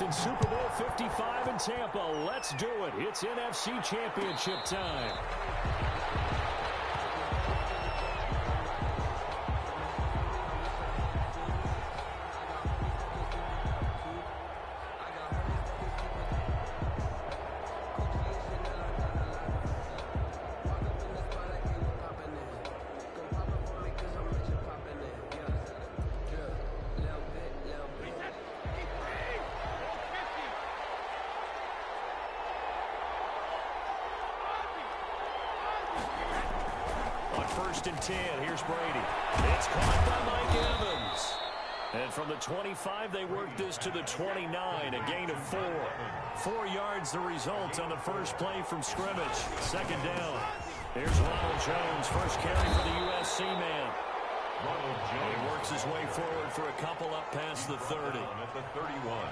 4th in Super Bowl 55 in Tampa. Let's do it. It's NFC Championship time. First and 10. Here's Brady. It's caught by Mike Evans. And from the 25, they work this to the 29, a gain of 4. 4 yards the result on the first play from scrimmage. Second down. Here's Ronald Jones, first carry for the USC man. Ronald Jones. He works his way forward for a couple up past the 30. At the 31.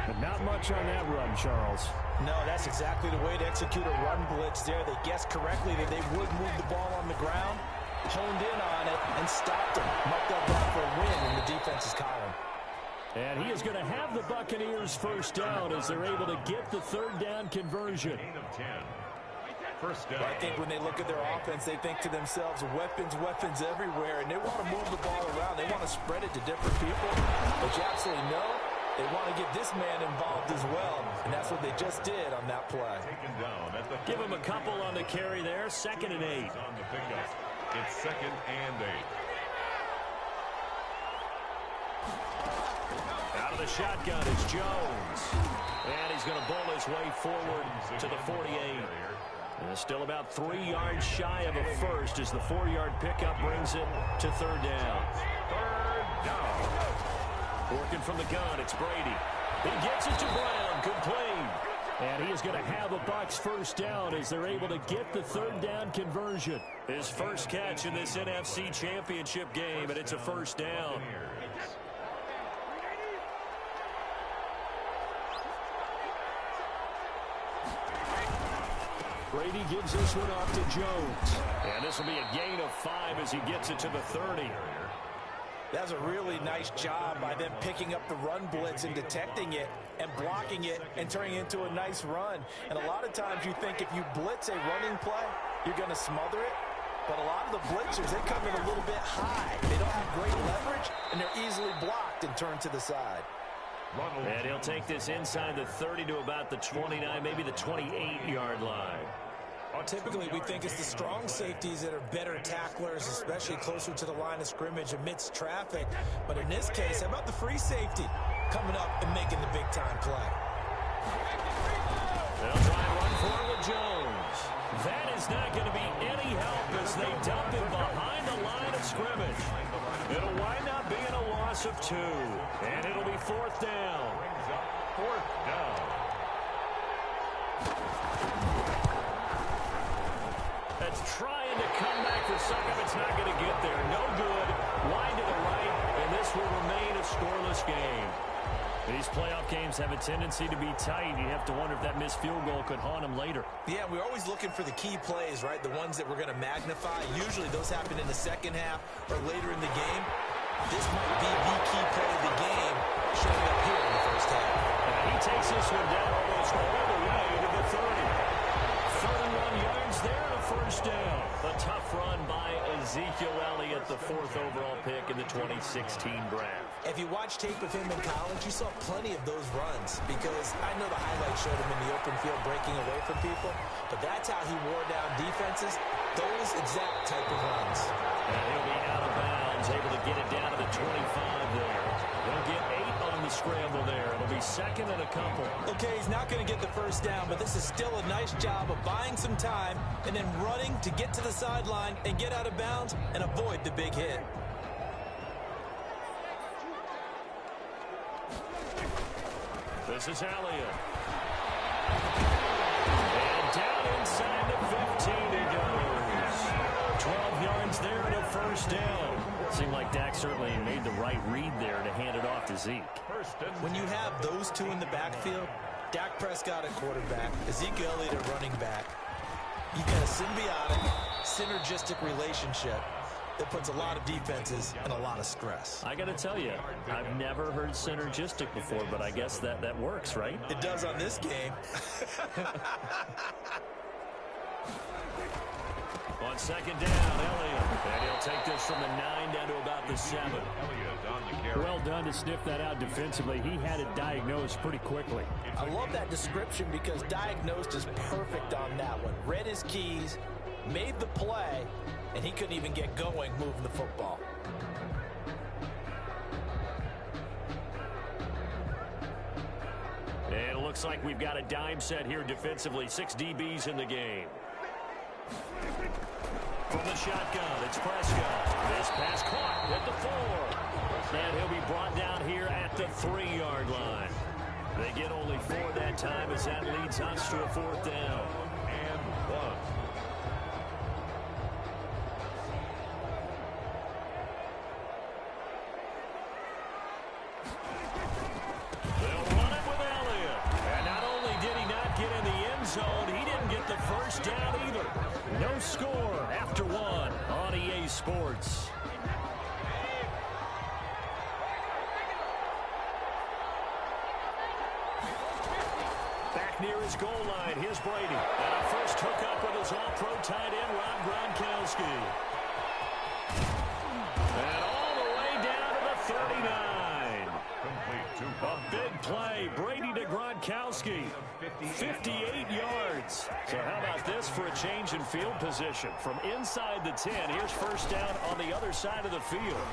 But not much on that run, Charles. No, that's exactly the way to execute a run blitz there. They guessed correctly that they would move the ball on the ground, honed in on it, and stopped him. Marked up that for a win in the defense's column. And he is going to have the Buccaneers first down as they're able to get the third down conversion. First down. I think when they look at their offense, they think to themselves, weapons, weapons everywhere, and they want to move the ball around. They want to spread it to different people, but you absolutely know they want to get this man involved as well, and that's what they just did on that play. Give him a couple on the carry there. 2nd and 8. On the pickup. It's 2nd and 8. Out of the shotgun, it's Jones. And he's going to bull his way forward to the 48. And still about 3 yards shy of a first as the 4-yard pickup brings it to third down. Third down. Working from the gun, it's Brady. He gets it to Brown, complete. And he is going to have a Bucs first down as they're able to get the third down conversion. His first catch in this NFC Championship game, and it's a first down. Brady gives this one off to Jones. And this will be a gain of 5 as he gets it to the 30. That's a really nice job by them picking up the run blitz and detecting it and blocking it and turning it into a nice run. And a lot of times you think if you blitz a running play, you're going to smother it. But a lot of the blitzers, they come in a little bit high. They don't have great leverage, and they're easily blocked and turned to the side. And he'll take this inside the 30 to about the 29, maybe the 28-yard line. Well, typically, we think it's the strong safeties that are better tacklers, especially closer to the line of scrimmage amidst traffic. But in this case, how about the free safety coming up and making the big-time play? They'll try and run for it with Jones. That is not going to be any help as they dump him behind the line of scrimmage. It'll wind up being a loss of 2, and it'll be 4th down. 4th down. That's trying to come back for second. It's not going to get there. No good. Wide to the right, and this will remain a scoreless game. These playoff games have a tendency to be tight. You have to wonder if that missed field goal could haunt them later. Yeah, we're always looking for the key plays, right? The ones that we're going to magnify. Usually those happen in the second half or later in the game. This might be the key play of the game showing up here in the first half. And he takes this one down almost all the way to the 30. 31 yards there, a first down. A tough run by Ezekiel Elliott, the 4th overall pick in the 2016 draft. If you watch tape of him in college, you saw plenty of those runs because I know the highlights showed him in the open field breaking away from people, but that's how he wore down defenses, those exact type of runs. And he'll be out of bounds, able to get it down to the 25 there. They'll get 8 on the scramble there. It'll be 2nd and a couple. Okay, he's not going to get the first down, but this is still a nice job of buying some time and then running to get to the sideline and get out of bounds and avoid the big hit. This is Elliott. And down inside the 15 he goes. 12 yards there and a first down. Seemed like Dak certainly made the right read there to hand it off to Zeke. When you have those two in the backfield, Dak Prescott at quarterback, Ezekiel Elliott at running back, you've got a symbiotic, synergistic relationship. It puts a lot of defenses in a lot of stress. I got to tell you, I've never heard synergistic before, but I guess that works, right? It does on this game. On second down, Elliott. And he'll take this from the 9 down to about the 7. Well done to sniff that out defensively. He had it diagnosed pretty quickly. I love that description because diagnosed is perfect on that one. Read his keys, made the play, and he couldn't even get going moving the football. And it looks like we've got a dime set here defensively. 6 DBs in the game. From the shotgun, it's Prescott. This pass caught at the 4. And he'll be brought down here at the 3-yard line. They get only 4 that time as that leads us to a 4th down. And 1. They'll run it with Elliott. And not only did he not get in the end zone, he didn't get the first down either. No score after 1 on EA Sports. Back near his goal line, here's Brady. And a first hookup with his all-pro tight end, Rob Gronkowski. And all the way down to the 39. A big play. Brady to Gronkowski. 58 yards. So how about this for a change in field position? From inside the 10, here's first down on the other side of the field.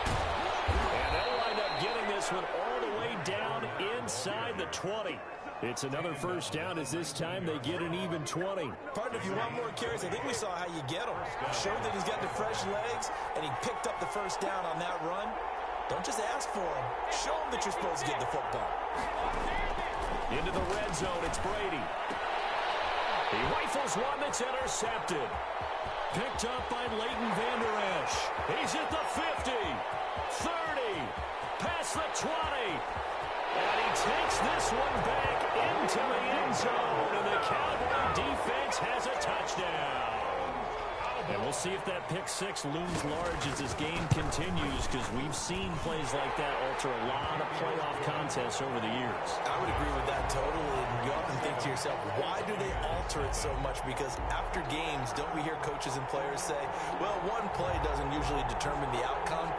And they'll wind up getting this one all the way down inside the 20. It's another first down as this time they get an even 20. Partner, if you want more carries, I think we saw how you get them. Showed that he's got the fresh legs, and he picked up the first down on that run. Don't just ask for him. Show him that you're supposed to get the football. Into the red zone, it's Brady. He rifles one that's intercepted. Picked up by Leighton Vander Esch. He's at the 50, 30, past the 20. And he takes this one back into the end zone, and the Cowboy defense has a touchdown. And we'll see if that pick 6 looms large as this game continues, because we've seen plays like that alter a lot of playoff contests over the years. I would agree with that totally. And you often think to yourself, why do they alter it so much? Because after games, don't we hear coaches and players say, well, one play doesn't usually determine the outcome?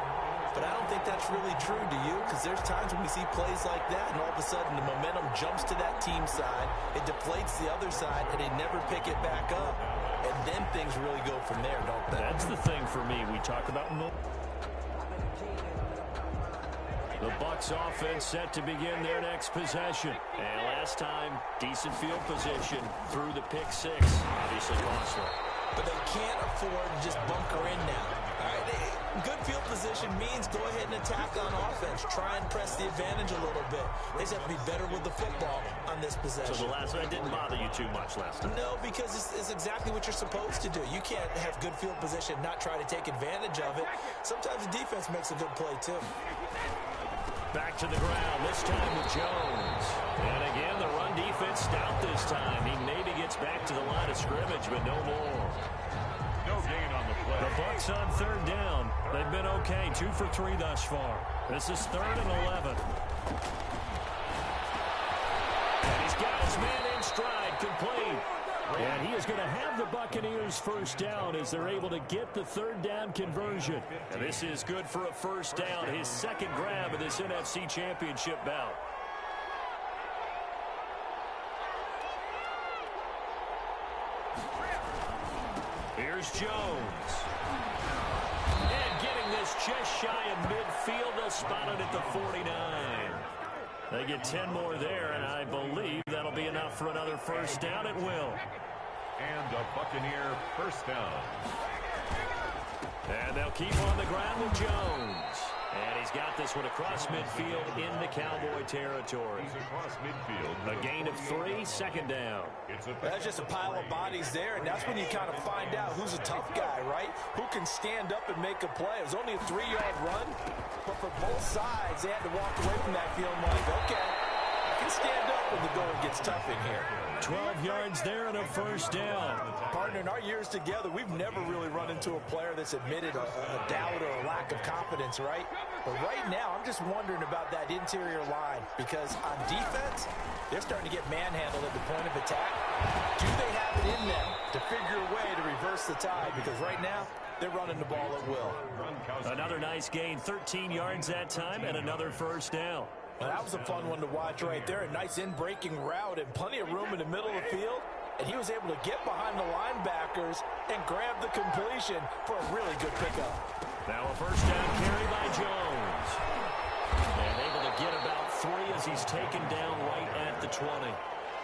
But I don't think that's really true, do you? Because there's times when we see plays like that, and all of a sudden the momentum jumps to that team side, it deflates the other side, and they never pick it back up. And then things really go from there, don't they? That's the thing for me. We talk about the Bucs offense set to begin their next possession. And last time, decent field position through the pick 6. Obviously costly. But they can't afford to just bunker in now. All right, good field position means go ahead and attack on offense. Try and press the advantage a little bit. They just have to be better with the football on this possession. So the last one didn't bother you too much last time? No, because it's exactly what you're supposed to do. You can't have good field position, not try to take advantage of it. Sometimes the defense makes a good play, too. Back to the ground, this time with Jones. And again, the run defense stout this time. He maybe gets back to the line of scrimmage, but no more. No gain on the play. The Bucs on 3rd down. They've been okay, 2 for 3 thus far. This is 3rd and 11. And he's got his man in stride, complete. And he is going to have the Buccaneers first down as they're able to get the 3rd down conversion. And this is good for a first down, his 2nd grab of this NFC Championship bout. Here's Jones. And getting this just shy of midfield, they'll spot it at the 49. They get 10 more there, and I believe that'll be enough for another first down. It will. And a Buccaneer first down. And they'll keep on the ground with Jones. And he's got this one across midfield into Cowboy territory. He's across midfield. A gain of 3, 2nd down. That's just a pile of bodies there, and that's when you kind of find out who's a tough guy, right? Who can stand up and make a play. It was only a 3-yard run, but for both sides, they had to walk away from that feeling like, okay, I can can stand up when the going gets tough in here. 12 yards there and a first down. Partner, in our years together, we've never really run into a player that's admitted a doubt or a lack of confidence, right? But right now, I'm just wondering about that interior line because on defense, they're starting to get manhandled at the point of attack. Do they have it in them to figure a way to reverse the tide? Because right now, they're running the ball at will. Another nice gain, 13 yards that time, and another first down. Well, that was a fun one to watch right there. A nice in-breaking route and plenty of room in the middle of the field. And he was able to get behind the linebackers and grab the completion for a really good pickup. Now a first down carry by Jones. And able to get about 3 as he's taken down right at the 20.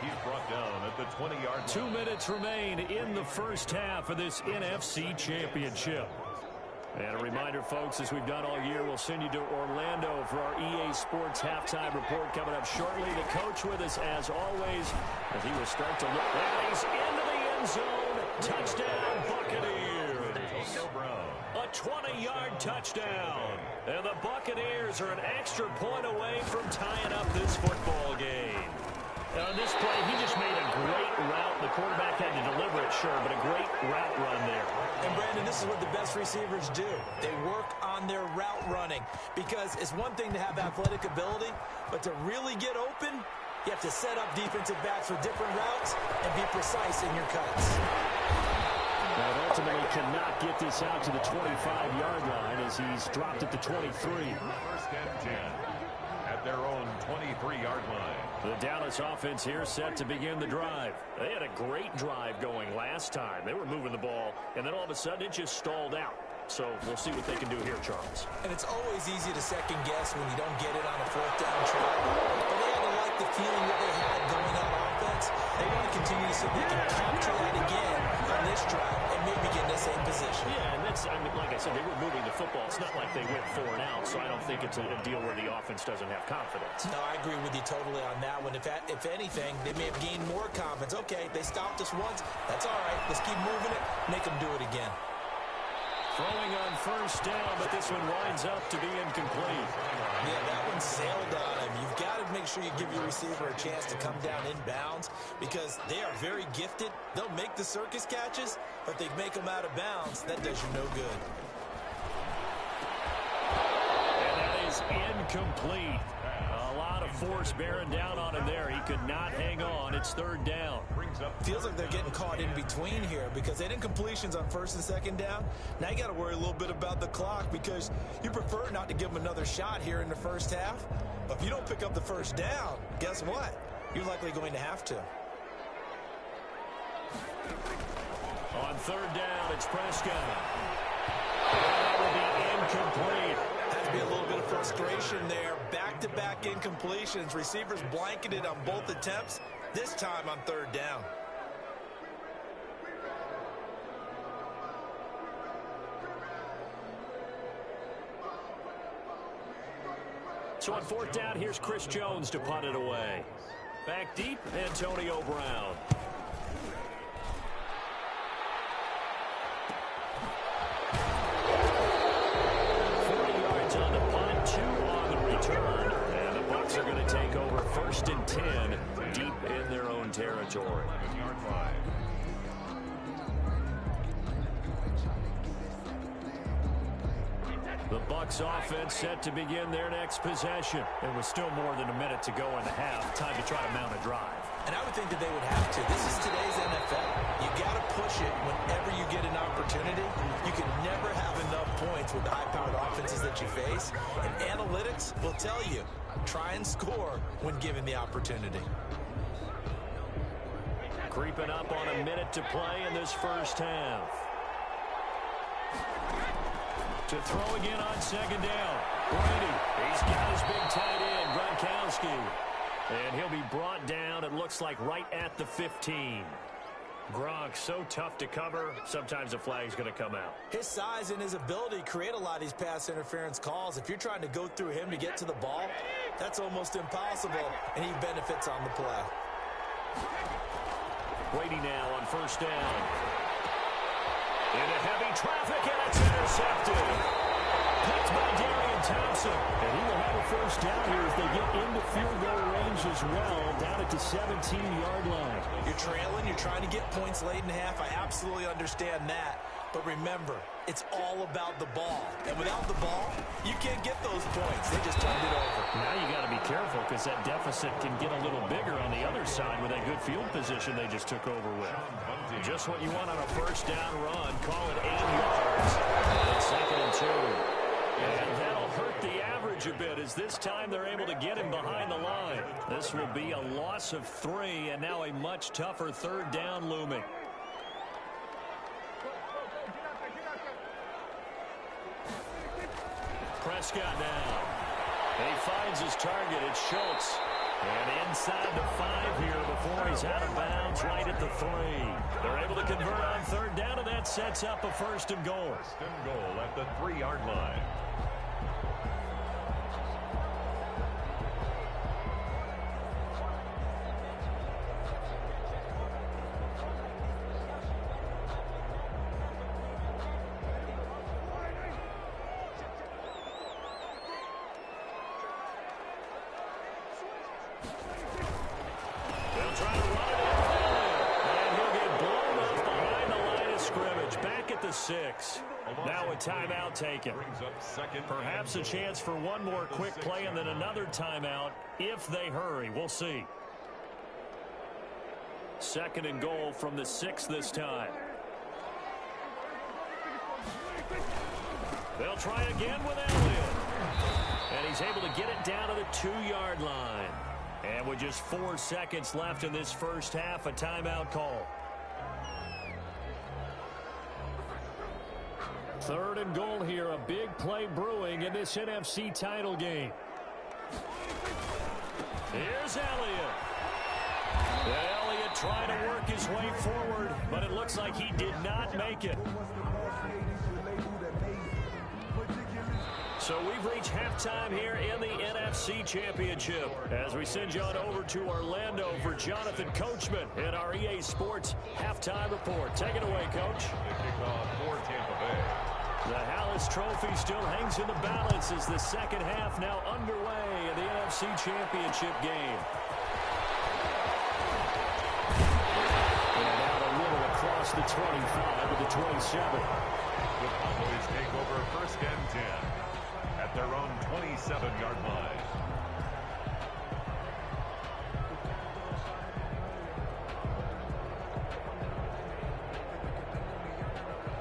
He's brought down at the 20-yard line. 2 minutes remain in the first half of this NFC Championship. And a reminder, folks, as we've done all year, we'll send you to Orlando for our EA Sports halftime report coming up shortly. The coach with us, as always, as he will start to look. And he's into the end zone. Touchdown, Buccaneers. A 20-yard touchdown. And the Buccaneers are an extra point away from tying up this football game. Now, on this play, he just made a great route. The quarterback had to deliver it, sure, but a great route run there. And, Brandon, this is what the best receivers do. They work on their route running because it's one thing to have athletic ability, but to really get open, you have to set up defensive backs with different routes and be precise in your cuts. Now, ultimately cannot get this out to the 25-yard line as he's dropped at the 23. First and 10 at their own 23-yard line. The Dallas offense here set to begin the drive. They had a great drive going last time. They were moving the ball, and then all of a sudden it just stalled out. So we'll see what they can do here, Charles. And it's always easy to second guess when you don't get it on a fourth down try. But they had to like the feeling that they had going on offense. They want to continue to see if they can capture that again on this drive and maybe get in the same position. Yeah, and that's, I mean, like I said, they were moving the football. It's not like they went 4 and out, so I don't think it's a deal where the offense doesn't have confidence. No, I agree with you totally on that one. If anything, they may have gained more confidence. Okay, they stopped us once. That's all right. Let's keep moving it. Make them do it again. Throwing on first down, but this one winds up to be incomplete. Yeah, that one sailed on him. You've got to make sure you give your receiver a chance to come down inbounds because they are very gifted. They'll make the circus catches, but they make them out of bounds. That does you no good. And that is incomplete. A lot of force bearing down on him there. He could not hang on. It's third down. Feels like they're getting caught in between here because they didn't completions on first and second down. Now you got to worry a little bit about the clock because you prefer not to give them another shot here in the first half. But if you don't pick up the first down, guess what? You're likely going to have to. On third down, it's Prescott. That will be incomplete. Has to be a little bit of frustration there. Back-to-back incompletions. Receivers blanketed on both attempts. This time on third down. So on fourth down, here's Chris Jones to punt it away. Back deep, Antonio Brown. Are going to take over first and 10 deep in their own territory. The Bucs offense set to begin their next possession. There was still more than a minute to go in the half. Time to try to mount a drive. And I would think that they would have to. This is today's NFL. You got to push it whenever you get an opportunity. You can never have enough points with the high-powered offenses that you face. And analytics will tell you, try and score when given the opportunity. Creeping up on a minute to play in this first half. To throw again on second down. Brady, he's got his big tight end, Gronkowski. And he'll be brought down, it looks like, right at the 15. Gronk, so tough to cover, sometimes the flag's going to come out. His size and his ability create a lot of these pass interference calls. If you're trying to go through him to get to the ball, that's almost impossible, and he benefits on the play. Brady now on first down. Into heavy traffic, and it's intercepted. Picked by Darian Thompson. And he will have a first down here as they get into field goal range as well, down at the 17-yard line. You're trailing. You're trying to get points late in half. I absolutely understand that. But remember, it's all about the ball. And without the ball, you can't get those points. They just turned it over. Now you got to be careful because that deficit can get a little bigger on the other side with that good field position they just took over with. Just what you want on a first down run. Call it 8 yards. And second and 2. And that'll hurt the average a bit as this time they're able to get him behind the line. This will be a loss of 3 and now a much tougher third down looming. Prescott now. He finds his target. It's Schultz. And inside the 5 here before he's out of bounds right at the 3. They're able to convert on third down, and that sets up a first and goal. First and goal at the 3-yard line. Trying to run it in, and he'll get blown up behind the line of scrimmage. Back at the 6. Now a timeout taken. Perhaps a chance for one more quick play and then another timeout if they hurry. We'll see. Second and goal from the 6 this time. They'll try again with Elliott. And he's able to get it down to the 2-yard line. And with just 4 seconds left in this first half, a timeout call. Third and goal here, a big play brewing in this NFC title game. Here's Elliott. And Elliott trying to work his way forward, but it looks like he did not make it. So we've reached halftime here in the NFC Championship as we send you on over to Orlando for Jonathan Coachman in our EA Sports Halftime Report. Take it away, Coach. The kickoff for Tampa Bay. The Hallis Trophy still hangs in the balance as the second half now underway in the NFC Championship game. And out a little across the 25 with the 27. The Cowboys take over first and 10 at their own 27-yard line.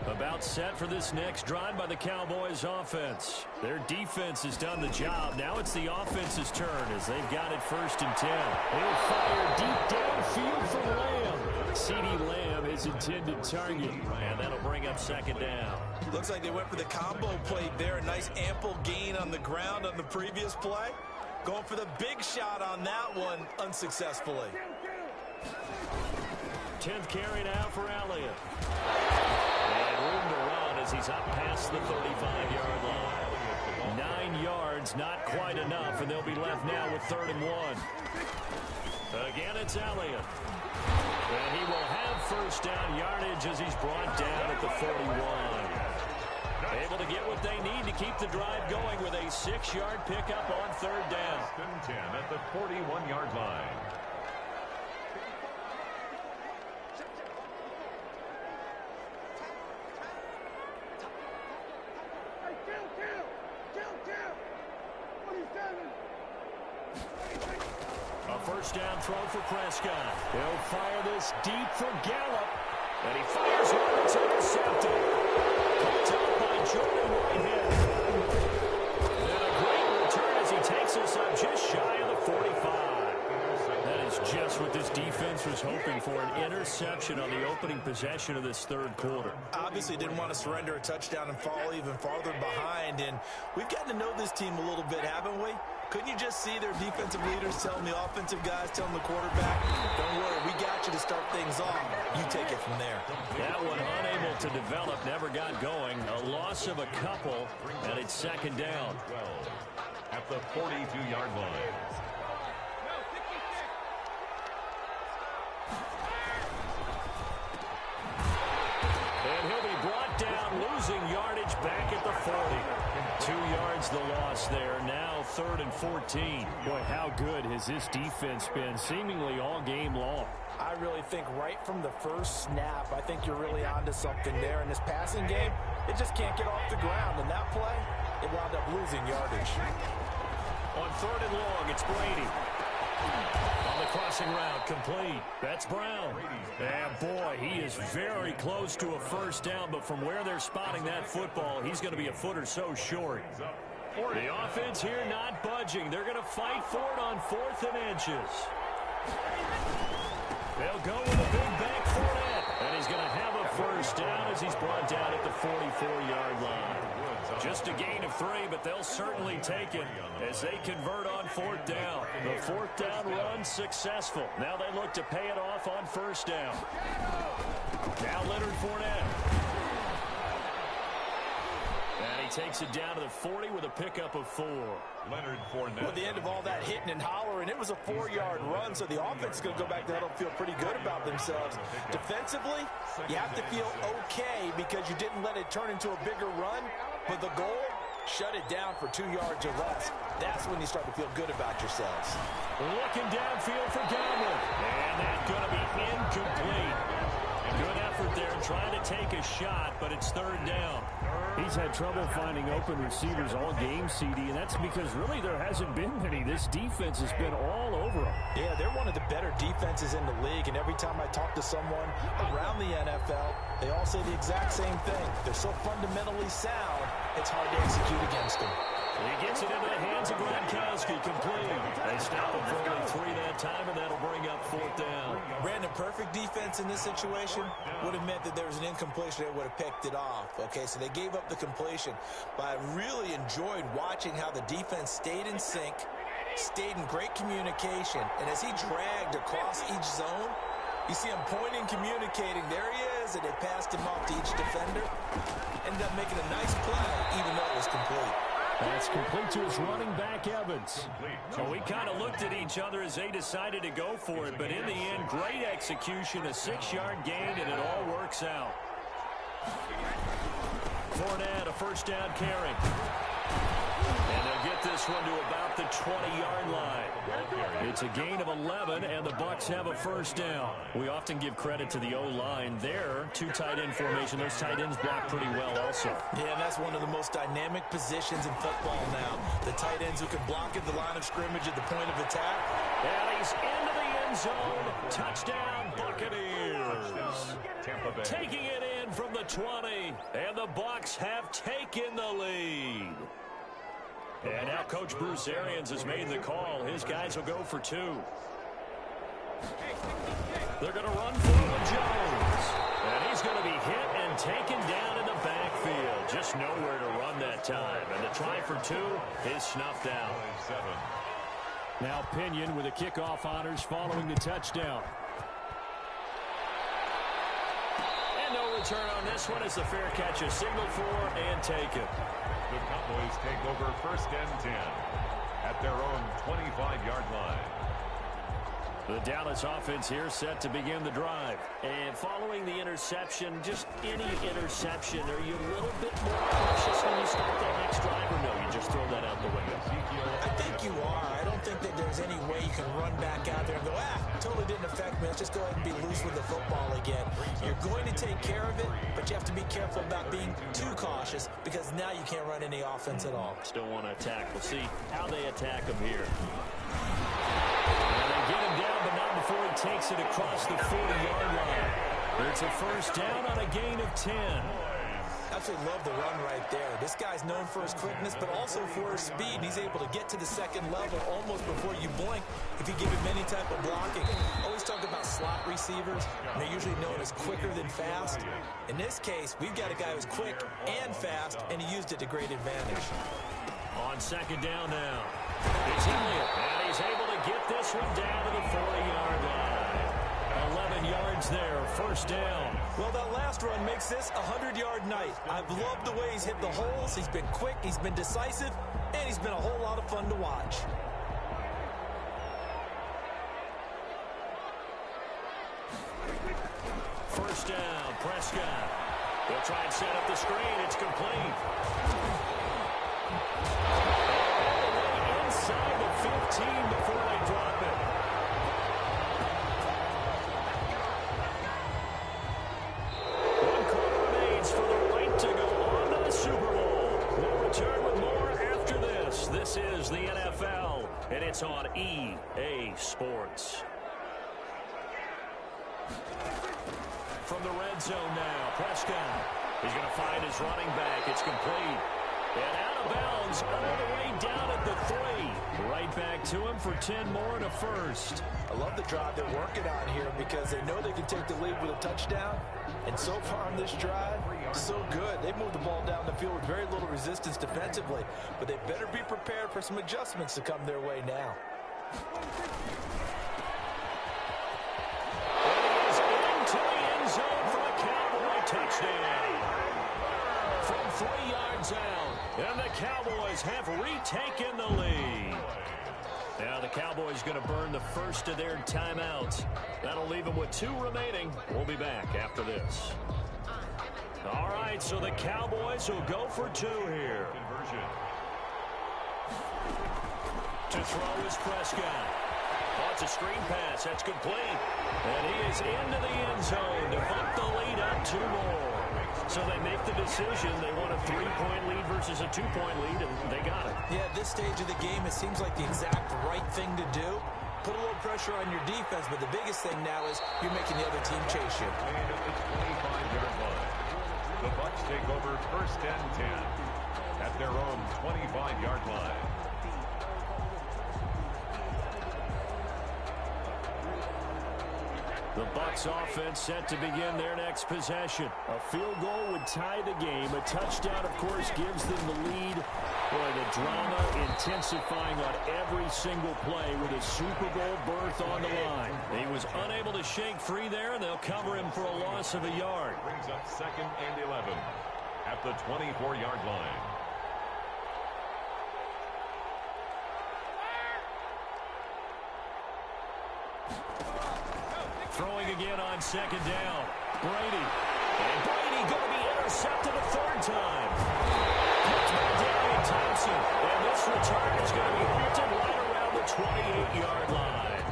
About set for this next drive by the Cowboys offense. Their defense has done the job. Now it's the offense's turn as they've got it first and 10. They'll fire deep downfield for Lamb. CeeDee Lamb, his intended target, and that'll bring up second down. Looks like they went for the combo play there. A nice ample gain on the ground on the previous play. Going for the big shot on that one unsuccessfully. 10th carry now for Elliott. And room to run as he's up past the 35-yard line. 9 yards, not quite enough, and they'll be left now with 3rd and 1. Again, it's Elliott. And he will have first down yardage as he's brought down at the 41. Able to get what they need to keep the drive going with a 6-yard pickup on 3rd down. First and 10 at the 41-yard line. A first down throw for Prescott. He'll fire this deep for Gallup. And he fires one that's intercepted. Picked up by Jordan Whitehead. And a great return as he takes us up just shy of the 45. That is just what this defense was hoping for, an interception on the opening possession of this 3rd quarter. Obviously didn't want to surrender a touchdown and fall even farther behind. And we've gotten to know this team a little bit, haven't we? Couldn't you just see their defensive leaders telling the offensive guys, telling the quarterback, don't worry, we got you to start things off. You take it from there. That one unable to develop, never got going. A loss of a couple, and it's second down. 12 at the 42-yard line. And he'll be brought down, losing yardage back at the 40. 2 yards the loss there. Now 3rd and 14. Boy, how good has this defense been seemingly all game long? I really think right from the first snap, I think you're really onto something there. In this passing game, it just can't get off the ground. And that play, it wound up losing yardage. On 3rd and long, it's Brady. On the crossing route, complete. That's Brown. And boy, he is very close to a first down, but from where they're spotting that football, he's going to be a foot or so short. The offense here not budging. They're going to fight for it on 4th and inches. They'll go with a big back Fournette. And he's going to have a first down as he's brought down at the 44-yard line. Just a gain of 3, but they'll certainly take it as they convert on 4th down. The 4th down run successful. Now they look to pay it off on 1st down. Now Leonard Fournette. And he takes it down to the 40 with a pickup of 4. Leonard Fournette. At the end of all that hitting and hollering, it was a 4-yard run, so the offense is going to go back to huddle and feel pretty good about themselves. Defensively, you have to feel okay because you didn't let it turn into a bigger run, but the goal, shut it down for 2 yards or less. That's when you start to feel good about yourselves. Looking downfield for Godwin. And that's going to be incomplete. Good effort there, trying to take a shot, but it's 3rd down. He's had trouble finding open receivers all game, CD, and that's because really there hasn't been many. This defense has been all over him. Yeah, they're one of the better defenses in the league, and every time I talk to someone around the NFL, they all say the exact same thing. They're so fundamentally sound, it's hard to execute against them. He gets it into the hands of Gronkowski, complete. They stop him for only 3 that time, and that'll bring up 4th down. Brandon, perfect defense in this situation would have meant that there was an incompletion that would have picked it off. Okay, so they gave up the completion. But I really enjoyed watching how the defense stayed in sync, stayed in great communication, and as he dragged across each zone, you see him pointing, communicating. There he is, and they passed him off to each defender. Ended up making a nice play, even though it was complete. That's complete to his running back, Evans. So we kind of looked at each other as they decided to go for it, but in the end, great execution, a 6-yard gain, and it all works out. Fournette, a first down carry. And they'll get this one to about the 20-yard line. It's a gain of 11, and the Bucks have a first down. We often give credit to the O-line. There, 2 tight end formation. Those tight ends block pretty well also. Yeah, and that's one of the most dynamic positions in football now. The tight ends who can block at the line of scrimmage at the point of attack. And he's into the end zone. Touchdown, Buccaneers. Tampa Bay. Taking it in from the 20, and the Bucks have taken the lead. And now Coach Bruce Arians has made the call. His guys will go for 2. They're going to run forward Jones. And he's going to be hit and taken down in the backfield. Just nowhere to run that time. And the try for 2 is snuffed out. Now Pinion with the kickoff honors following the touchdown. And no return on this one as the fair catch is signaled for and taken. The Cowboys take over 1st and 10 at their own 25-yard line. The Dallas offense here set to begin the drive. And following the interception, just any interception, are you a little bit more cautious when you start that next drive, or no, you just throw that out the window? I think you are. I don't think that there's any way you can run back out there and go, totally didn't affect me. Let's just go ahead and be loose with the football again. You're going to take care of it, but you have to be careful about being too cautious because now you can't run any offense at all. Still want to attack. We'll see how they attack him here. And they get him down, but not before he takes it across the 40-yard line. It's a first down on a gain of 10. Absolutely love the run right there. This guy's known for his quickness, but also for his speed. He's able to get to the second level almost before you blink if you give him any type of blocking. Always talk about slot receivers. And they're usually known as quicker than fast. In this case, we've got a guy who's quick and fast, and he used it to great advantage. On second down now, it's Elliott, and he's able to get this one down to the 40-yard line. 11 yards there, first down. Well, that last run makes this a 100-yard night. I've loved the way he's hit the holes. He's been quick, he's been decisive, and he's been a whole lot of fun to watch. First down, Prescott. He'll try and set up the screen. It's complete. Inside the 15 before they drop it. One quarter remains for the right to go on to the Super Bowl. We'll return with more after this. This is the NFL, and it's on EA Sports. From the red zone now, Prescott. He's going to find his running back. It's complete. And out of bounds all the way down at the 3. Right back to him for 10 more and a first. I love the drive they're working on here because they know they can take the lead with a touchdown. And so far on this drive, so good. They moved the ball down the field with very little resistance defensively. But they better be prepared for some adjustments to come their way now. Zone for a Cowboy touchdown. From 3 yards out, and the Cowboys have retaken the lead. Now the Cowboys going to burn the first of their timeouts. That'll leave them with 2 remaining. We'll be back after this. All right, so the Cowboys will go for 2 here. Conversion. To throw is Prescott. Oh, it's a screen pass. That's complete. And he is into the end zone to bump the lead up 2 more. So they make the decision. They want a 3-point lead versus a 2-point lead, and they got it. Yeah, at this stage of the game, it seems like the exact right thing to do. Put a little pressure on your defense, but the biggest thing now is you're making the other team chase you. And at the 25-yard line, the Bucs take over first and 10 at their own 25-yard line. The Bucs offense set to begin their next possession. A field goal would tie the game. A touchdown, of course, gives them the lead. Boy, the drama intensifying on every single play with a Super Bowl berth on the line. He was unable to shake free there, and they'll cover him for a loss of a yard. Brings up 2nd and 11 at the 24-yard line. Throwing again on 2nd down. Brady. And Brady going to be intercepted a 3rd time. Catch by Darian Thompson. And this return is going to be halted right around the 28-yard line.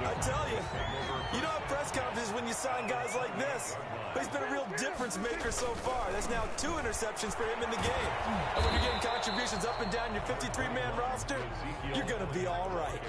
I tell you, you don't have press conferences when you sign guys like this. But he's been a real difference maker so far. That's now 2 interceptions for him in the game. And when you're getting contributions up and down your 53-man roster, you're going to be all right.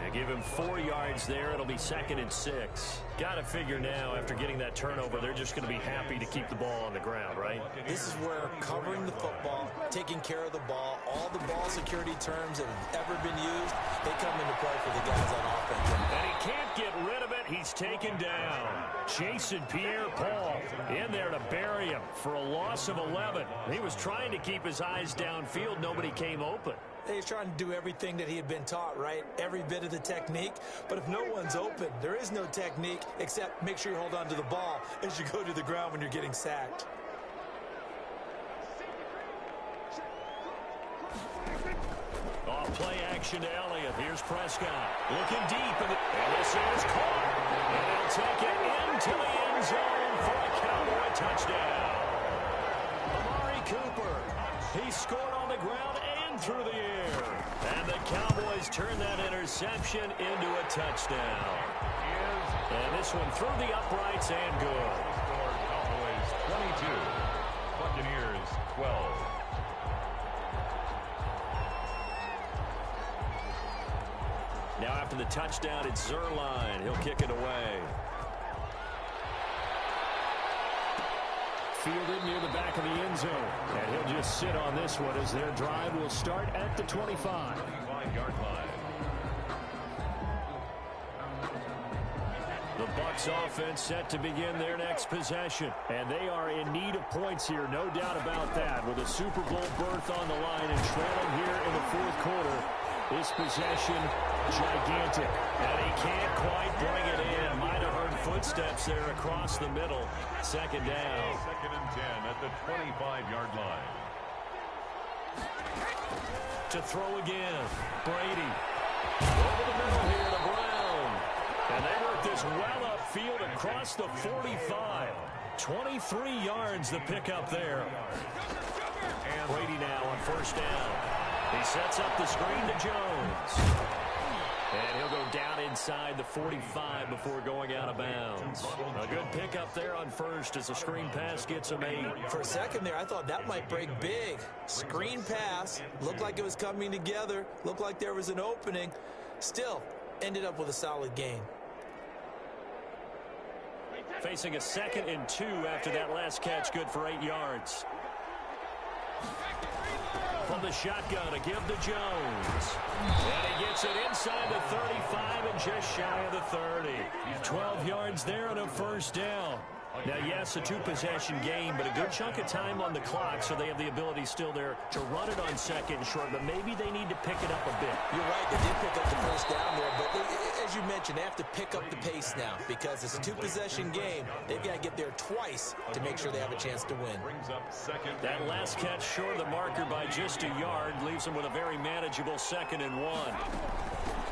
And give him 4 yards there. It'll be 2nd and 6. Got to figure now, after getting that turnover, they're just going to be happy to keep the ball on the ground, right? This is where covering the football, taking care of the ball, all the ball security terms that have ever been used, they come into play for the guys on offense. And he can't get rid of it. He's taken down. Chasing Pierre-Paul in there to bury him for a loss of 11. He was trying to keep his eyes downfield. Nobody came open. He's trying to do everything that he had been taught, right? Every bit of the technique. But if no one's open, there is no technique except make sure you hold on to the ball as you go to the ground when you're getting sacked. Off play action to Elliott. Here's Prescott. Looking deep. And this is caught. And he'll take it into the end zone for a Cowboy touchdown. Amari Cooper. He scored on the ground and through the air. And the Cowboys turn that interception into a touchdown. And this one through the uprights and good. Cowboys 22, Buccaneers 12. Now after the touchdown, it's Zerline. He'll kick it away. Fielded near the back of the end zone. And he'll just sit on this one as their drive will start at the 25. 25-yard line. The Bucs offense set to begin their next possession. And they are in need of points here, no doubt about that. With a Super Bowl berth on the line and trailing here in the 4th quarter. This possession, gigantic. And he can't quite bring it in. Might have heard footsteps there across the middle. 2nd down. 2nd and 10 at the 25-yard line. To throw again. Brady. Over the middle here to Brown. And they work this well upfield across the 45. 23 yards the pickup there. And Brady now on first down. He sets up the screen to Jones. And he'll go down inside the 45 before going out of bounds. A good pickup there on first as the screen pass gets him 8. For a second there, I thought that might break big. Screen pass. Looked like it was coming together. Looked like there was an opening. Still, ended up with a solid gain. Facing a 2nd and 2 after that last catch, good for 8 yards. From the shotgun, a give to Jones. And he gets it inside the 35 and just shy of the 30. 12 yards there and a first down. Now, yes, a 2-possession game, but a good chunk of time on the clock, so they have the ability still there to run it on 2nd and short, but maybe they need to pick it up a bit. You're right, they did pick up the first down there, but as you mentioned, they have to pick up the pace now because it's a 2-possession game. They've got to get there twice to make sure they have a chance to win. That last catch short of the marker by just a yard leaves them with a very manageable 2nd and 1.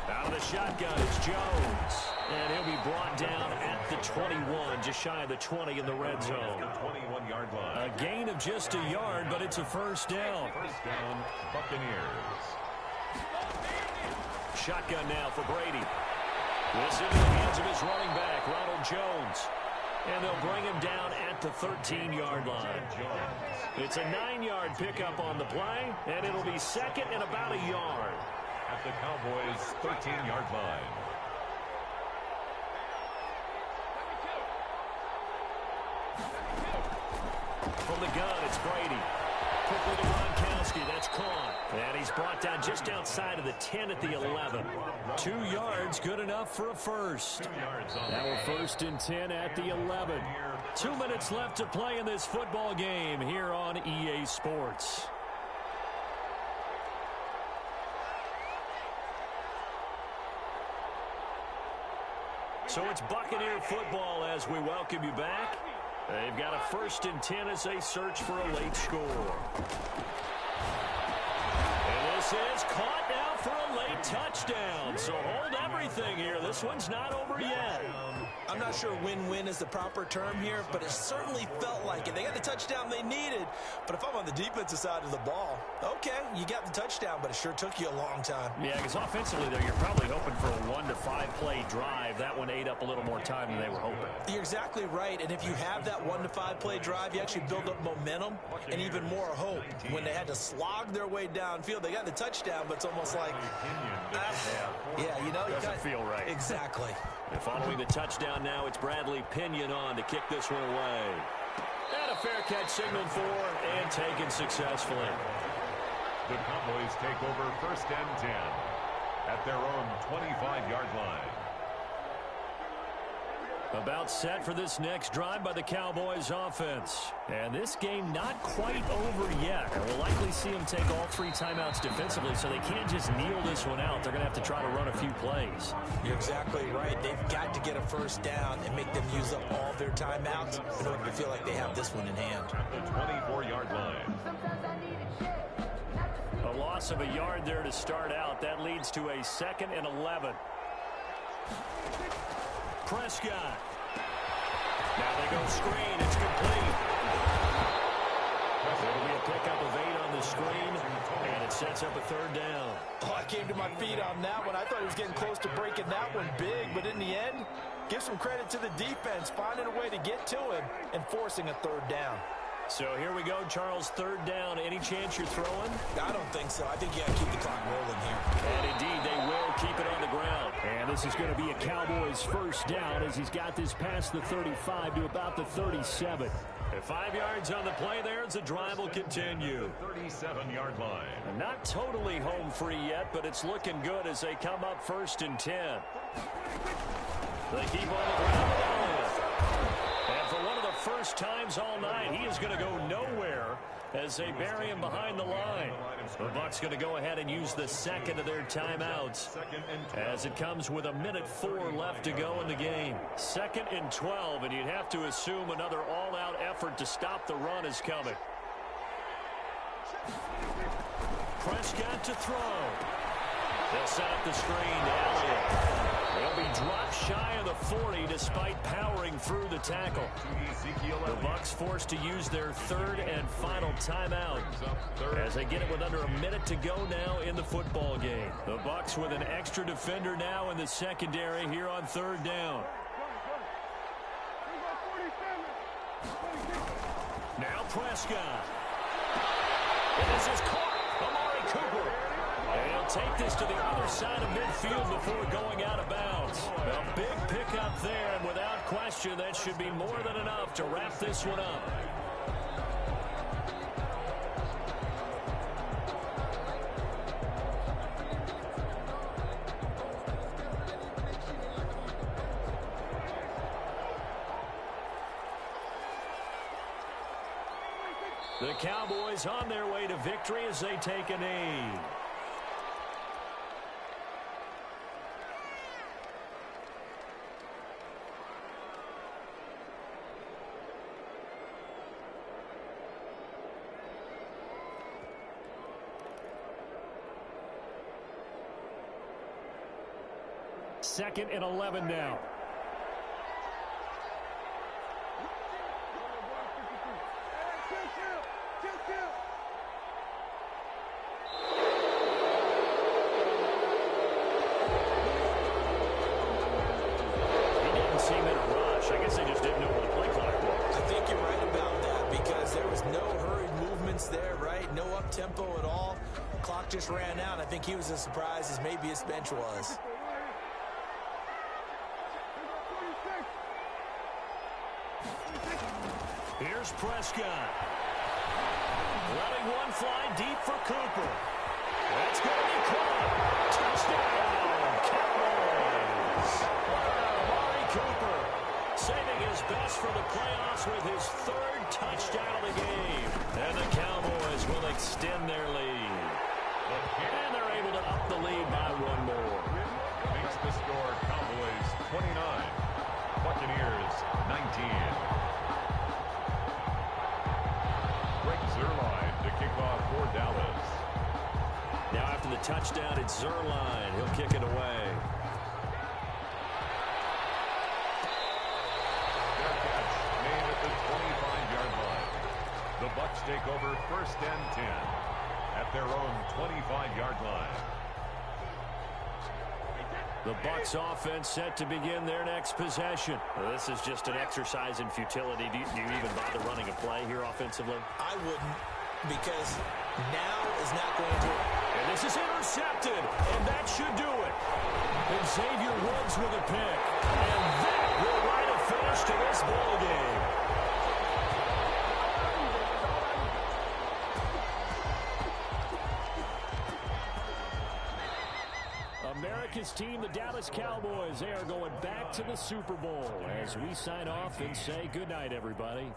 Out of the shotgun, it's Jones. And he'll be brought down at the 21, just shy of the 20 in the red zone. 21-yard line. A gain of just a yard, but it's a first down. First down, Buccaneers. Shotgun now for Brady. This into the hands of his running back, Ronald Jones. And they'll bring him down at the 13-yard line. It's a 9-yard pickup on the play, and it'll be 2nd and about a yard. At the Cowboys' 13-yard line. From the gun, it's Brady. Quickly to Gronkowski. That's caught. And he's brought down just outside of the 10 at the 11. 2 yards, good enough for a first. Now a 1st and 10 at the 11. 2 minutes left to play in this football game here on EA Sports. So it's Buccaneer football as we welcome you back. They've got a 1st and 10 as they search for a late score. And this is caught now for a late touchdown. So hold everything here. This one's not over yet. I'm not sure win-win is the proper term here, but it certainly felt like it. They got the touchdown they needed, but if I'm on the defensive side of the ball, okay, you got the touchdown, but it sure took you a long time. Yeah, because offensively, though, you're probably hoping for a 1 to 5 play drive. That one ate up a little more time than they were hoping. You're exactly right, and if you have that 1 to 5 play drive, you actually build up momentum and even more hope. When they had to slog their way downfield, they got the touchdown, but it's almost like, yeah, you know. It doesn't feel right. Exactly. And following the touchdown now, it's Bradley Pinion on to kick this one away. And a fair catch signaled for and taken successfully. The Cowboys take over 1st and 10 at their own 25-yard line. About set for this next drive by the Cowboys offense. And this game not quite over yet. And we'll likely see them take all 3 timeouts defensively, so they can't just kneel this one out. They're going to have to try to run a few plays. You're exactly right. They've got to get a first down and make them use up all their timeouts in order to feel like they have this one in hand. The 24-yard line. A loss of a yard there to start out. That leads to a 2nd and 11. Prescott. Now they go screen. It's complete. It'll be a pickup of 8 on the screen, and it sets up a 3rd down. Oh, I came to my feet on that one. I thought he was getting close to breaking that one big, but in the end, give some credit to the defense, finding a way to get to him and forcing a 3rd down. So here we go, Charles, 3rd down. Any chance you're throwing? I don't think so. I think you got to keep the clock rolling here. And indeed, they will keep it on the ground. And this is going to be a Cowboys 1st down as he's got this past the 35 to about the 37. And 5 yards on the play there as the drive will continue. 37-yard line. And not totally home free yet, but it's looking good as they come up 1st and 10. They keep on the ground with Elliott. And for one of the first times all night, he is going to go nowhere as they bury him behind the line. The Bucs going to go ahead and use the 2nd of their timeouts as it comes with 1:04 left to go in the game. 2nd and 12, and you'd have to assume another all-out effort to stop the run is coming. Prescott to throw. They'll set up the screen to Elliott. They'll be dropped shy of the 40 despite powering through the tackle. The Bucs forced to use their third and final timeout as they get it with under a minute to go now in the football game. The Bucs with an extra defender now in the secondary here on third down. Now Prescott. And this is caught. Amari Cooper. And he'll take this to the other side of midfield before going out of bounds. A big pickup there, and without question, that should be more than enough to wrap this one up. The Cowboys on their way to victory as they take a knee. Second and 11 now. Tempo at all. Clock just ran out. I think he was as surprised as maybe his bench was. Here's Prescott. Letting one fly deep for Cooper. That's going to be caught. Touchdown, Cowboys. Amari Cooper saving his best for the playoffs with his third touchdown of the game. And the Cowboys will extend their lead. And they're able to up the lead by one more. Makes the score Cowboys 29, Buccaneers 19. Greg Zuerlein to kick off for Dallas. Now after the touchdown, it's Zuerlein. He'll kick it away. Their catch made at the 25-yard line. The Bucs take over first and 10 at their own 25-yard line. The Bucs offense set to begin their next possession. Well, this is just an exercise in futility. Do you even bother running a play here offensively? I wouldn't, because now is not going to. And this is intercepted, and that should do it. And Xavier Woods with a pick. And that will write a finish to this ball game. America's team, the Dallas Cowboys, they are going back to the Super Bowl as we sign off and say goodnight, everybody.